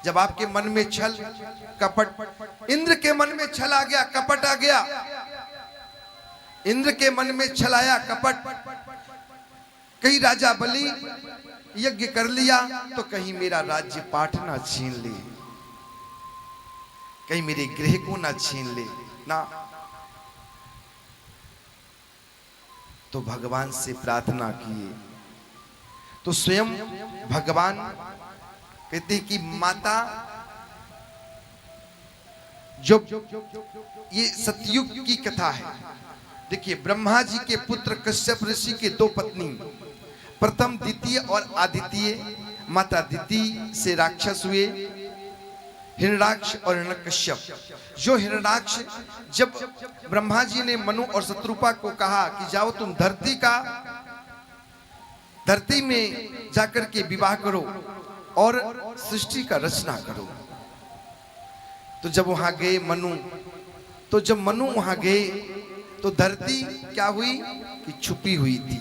जब आपके मन में छल कपट, इंद्र के मन में छल आ गया, कपट आ गया, इंद्र के मन में छल आया, कपट, कहीं राजा बलि यज्ञ कर लिया तो कहीं मेरा राज्य पाठ ना छीन ले, कहीं मेरे गृह को ना छीन ले ना। तो भगवान से प्रार्थना किए तो स्वयं भगवान कहते कि माता, जो ये सतयुग की कथा है। देखिए ब्रह्मा जी के पुत्र कश्यप ऋषि के दो पत्नी, प्रथम द्वितीय और आदित्य। माता दिति से राक्षस हुए, हिरण्याक्ष और हिरण्यकश्यप। जो हिरण्याक्ष, जब ब्रह्मा जी ने मनु और शत्रुपा को कहा कि जाओ तुम धरती में जाकर के विवाह करो और सृष्टि का रचना करो, तो जब वहां गए मनु, तो जब मनु वहां गए तो धरती क्या हुई कि छुपी हुई थी।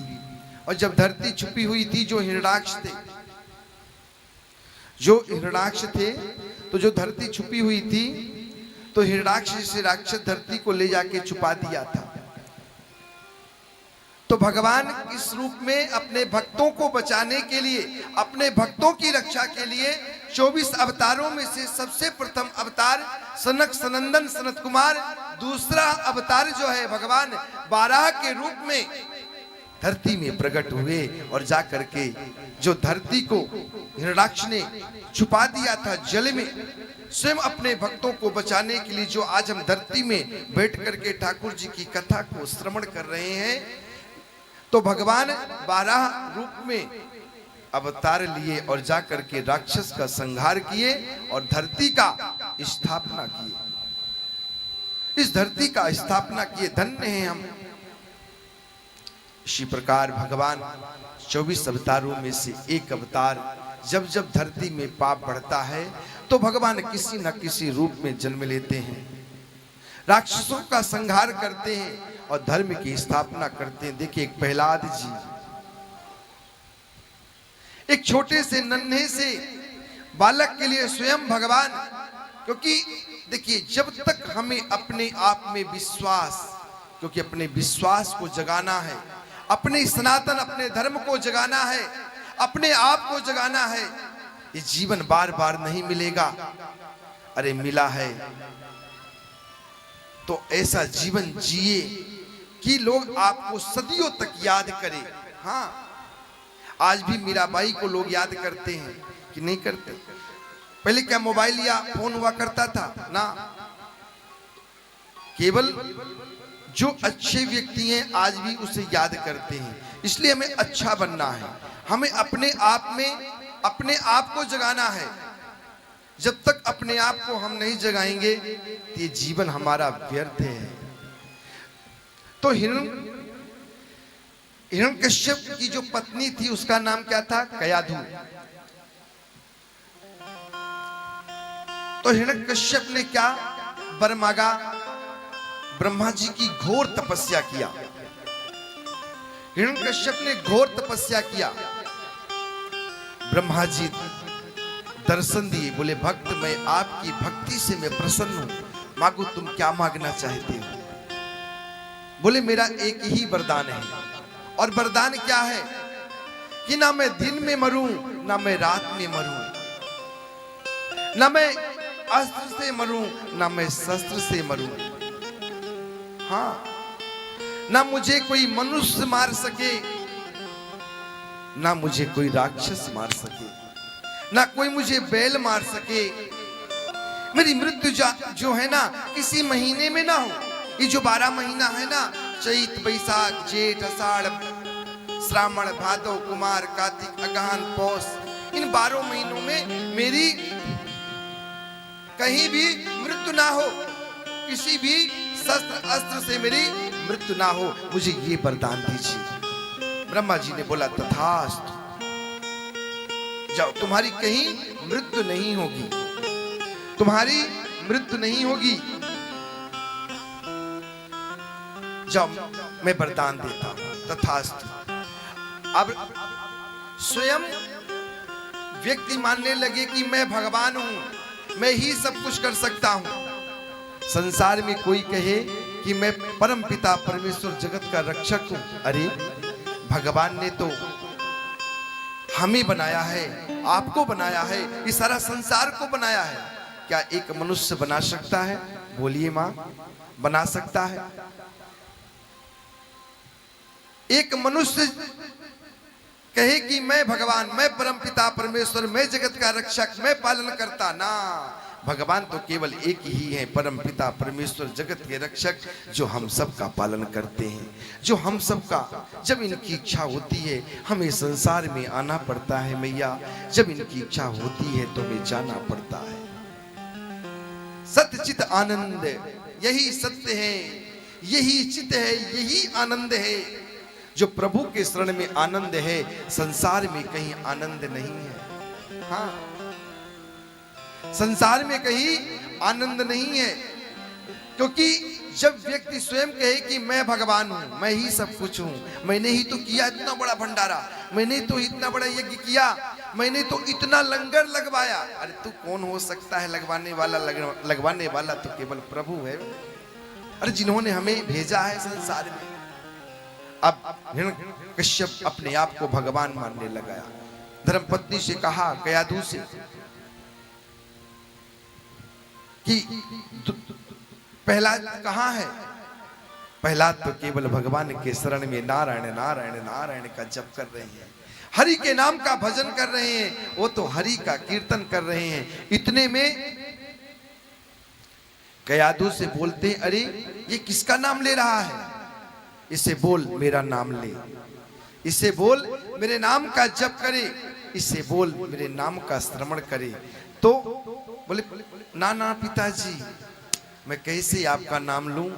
और जब धरती छुपी हुई थी, जो हिरण्याक्ष थे, तो जो धरती छुपी हुई थी, तो हिरण्याक्ष से राक्षस धरती को ले जाके छुपा दिया था। तो भगवान इस रूप में अपने भक्तों को बचाने के लिए, अपने भक्तों की रक्षा के लिए 24 अवतारों में से सबसे प्रथम अवतार सनक सनंदन सनत कुमार, दूसरा अवतार जो है भगवान बाराह के रूप में धरती में प्रकट हुए और जाकर के जो धरती को हिरण्याक्ष ने छुपा दिया था जल में, स्वयं अपने भक्तों को बचाने के लिए, जो आज हम धरती में बैठ करके ठाकुर जी की कथा को श्रवण कर रहे हैं, तो भगवान बाराह रूप में अवतार लिए और जाकर के राक्षस का संहार किए और धरती का स्थापना किए, इस धरती का स्थापना किए। धन्य हैं हम। इसी प्रकार भगवान 24 अवतारों में से एक अवतार, जब जब धरती में पाप बढ़ता है तो भगवान किसी न किसी रूप में जन्म लेते हैं, राक्षसों का संहार करते हैं और धर्म की स्थापना करते हैं। देखिए एक प्रहलाद जी, एक छोटे से नन्हे से बालक के लिए स्वयं भगवान, क्योंकि देखिए जब तक हमें अपने आप में विश्वास, क्योंकि अपने विश्वास को जगाना है, अपने सनातन अपने धर्म को जगाना है, अपने आप को जगाना है। ये जीवन बार बार नहीं मिलेगा, अरे मिला है तो ऐसा जीवन जिए कि लोग आपको सदियों तक याद करें। हाँ, आज भी मीराबाई को लोग याद करते हैं कि नहीं करते? पहले क्या मोबाइल या फोन हुआ करता था ना, केवल जो अच्छे व्यक्ति हैं आज भी उसे याद करते हैं। इसलिए हमें अच्छा बनना है, हमें अपने आप में अपने आप को जगाना है। जब तक अपने आप को हम नहीं जगाएंगे तो ये जीवन हमारा व्यर्थ है। तो हिरण्यकश्यप की जो पत्नी थी उसका नाम क्या था? कयाधु। तो हिरण्यकश्यप ने क्या वर मांगा? ब्रह्मा जी की घोर तपस्या किया। हिरण्यकश्यप ने घोर तपस्या किया। ब्रह्मा जी दर्शन दिए, बोले भक्त मैं आपकी भक्ति से मैं प्रसन्न हूं, मांगो तुम क्या मांगना चाहते हो? बोले मेरा एक ही वरदान है, और वरदान क्या है कि ना मैं दिन में मरूं ना मैं रात में मरूं, ना मैं अस्त्र से मरूं ना मैं शस्त्र से मरूं। हाँ, ना मुझे कोई मनुष्य मार सके ना मुझे कोई राक्षस मार सके, ना कोई मुझे बैल मार सके। मेरी मृत्यु जो है ना किसी महीने में ना हो। ये जो 12 महीना है ना, चैत बैसाख जेठ अषाढ़ श्रावण भादव कुमार कार्तिक अगहन पौष, इन 12 महीनों में मेरी कहीं भी मृत्यु ना हो, किसी भी शस्त्र अस्त्र से मेरी मृत्यु ना हो, मुझे ये वरदान दीजिए। ब्रह्मा जी ने बोला तथास्तु, जाओ तुम्हारी कहीं मृत्यु नहीं होगी, तुम्हारी मृत्यु नहीं होगी, जाओ मैं वरदान देता हूं, तथास्तु। अब स्वयं व्यक्ति मानने लगे कि मैं भगवान हूं, मैं ही सब कुछ कर सकता हूं। संसार में कोई कहे कि मैं परम पिता परमेश्वर जगत का रक्षक हूं। अरे भगवान ने तो हमें बनाया है, आपको बनाया है, इस सारा संसार को बनाया है। क्या एक मनुष्य बना सकता है? बोलिए मां, बना सकता है? एक मनुष्य कहे कि मैं भगवान, मैं परम पिता परमेश्वर, मैं जगत का रक्षक, मैं पालन करता, ना। भगवान तो केवल एक ही है, परम पिता परमेश्वर जगत के रक्षक, जो हम सब का पालन करते हैं, जो हम सब का जब इनकी इच्छा होती है हमें संसार में आना पड़ता है मैया, जब इनकी इच्छा होती है तो हमें जाना पड़ता है। सत्य चित आनंद, यही सत्य है, यही चित है, यही आनंद है। जो प्रभु के शरण में आनंद है, संसार में कहीं आनंद नहीं है। हाँ, संसार में कहीं आनंद नहीं है, क्योंकि जब व्यक्ति स्वयं कहे कि मैं भगवान हूं, मैं ही सब कुछ हूं, मैंने ही तो किया इतना बड़ा भंडारा, मैंने तो इतना बड़ा यज्ञ किया, मैंने तो इतना लंगर लगवाया। अरे तू कौन हो सकता है लगवाने वाला? लगवाने वाला तो केवल प्रभु है। अरे जिन्होंने हमें भेजा है संसार में। अब हिरण्यकश्यप अपने आप को भगवान मानने लगा। धर्मपत्नी से कहा, कयाधु से, कि प्रहलाद कहाँ है? प्रहलाद तो केवल भगवान के शरण में नारायण नारायण नारायण का जप कर रहे हैं, हरि के नाम का भजन कर रहे हैं, वो तो हरि का कीर्तन कर रहे हैं। इतने में कयाधु से बोलते, अरे ये किसका नाम ले रहा है? इसे बोल मेरा नाम ले, इसे बोल मेरे नाम का जप करे, इसे बोल मेरे नाम का श्रवण करे। तो बोले, ना ना पिताजी, मैं कैसे आपका नाम लूं,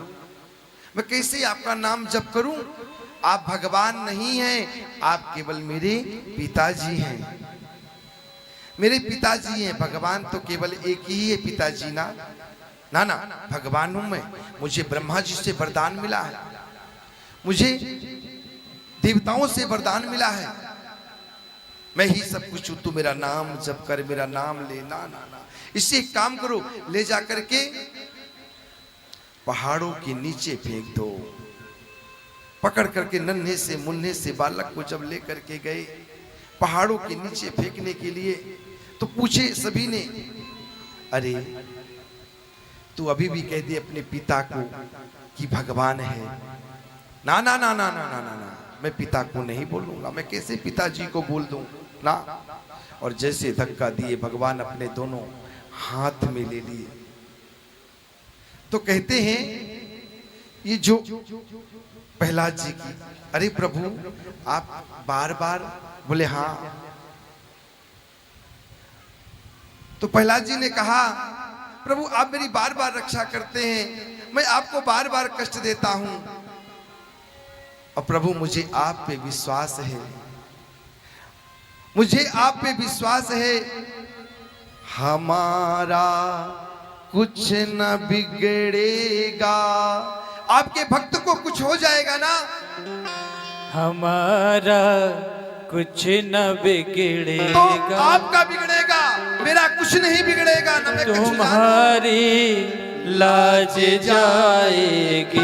मैं कैसे आपका नाम जप करूं? आप भगवान नहीं हैं, आप केवल मेरे पिताजी हैं, मेरे पिताजी हैं। भगवान तो केवल एक ही है पिताजी, ना ना ना, भगवान हूं मैं। मुझे ब्रह्मा जी से वरदान मिला है, मुझे देवताओं से वरदान मिला है, मैं ही सब कुछ हूं, तू मेरा नाम जप कर, मेरा नाम ले। ना ना ना, इससे एक काम करो, ले जाकर के पहाड़ों के नीचे फेंक दो। पकड़ करके नन्हे से मुन्ने से बालक को जब ले करके गए पहाड़ों के नीचे फेंकने के लिए, तो पूछे सभी ने, अरे तू अभी भी कह दे अपने पिता को कि भगवान है। ना ना ना ना ना ना ना ना, मैं पिता को नहीं बोलूंगा, मैं कैसे पिताजी को बोल दूं, ना। और जैसे धक्का दिए भगवान अपने दोनों हाथ में ले लिए। तो कहते हैं ये जो प्रहलाद जी की, अरे प्रभु आप बार बार, बोले हाँ। तो प्रहलाद जी ने कहा, प्रभु आप मेरी बार बार रक्षा करते हैं, मैं आपको बार बार कष्ट देता हूं, और प्रभु मुझे आप पे विश्वास है, मुझे आप पे विश्वास है, हमारा कुछ न बिगड़ेगा। आपके भक्त को कुछ हो जाएगा ना? हमारा कुछ न बिगड़ेगा, तो आपका बिगड़ेगा, मेरा कुछ नहीं बिगड़ेगा ना। मैं तुम्हारी लाज जाएगी,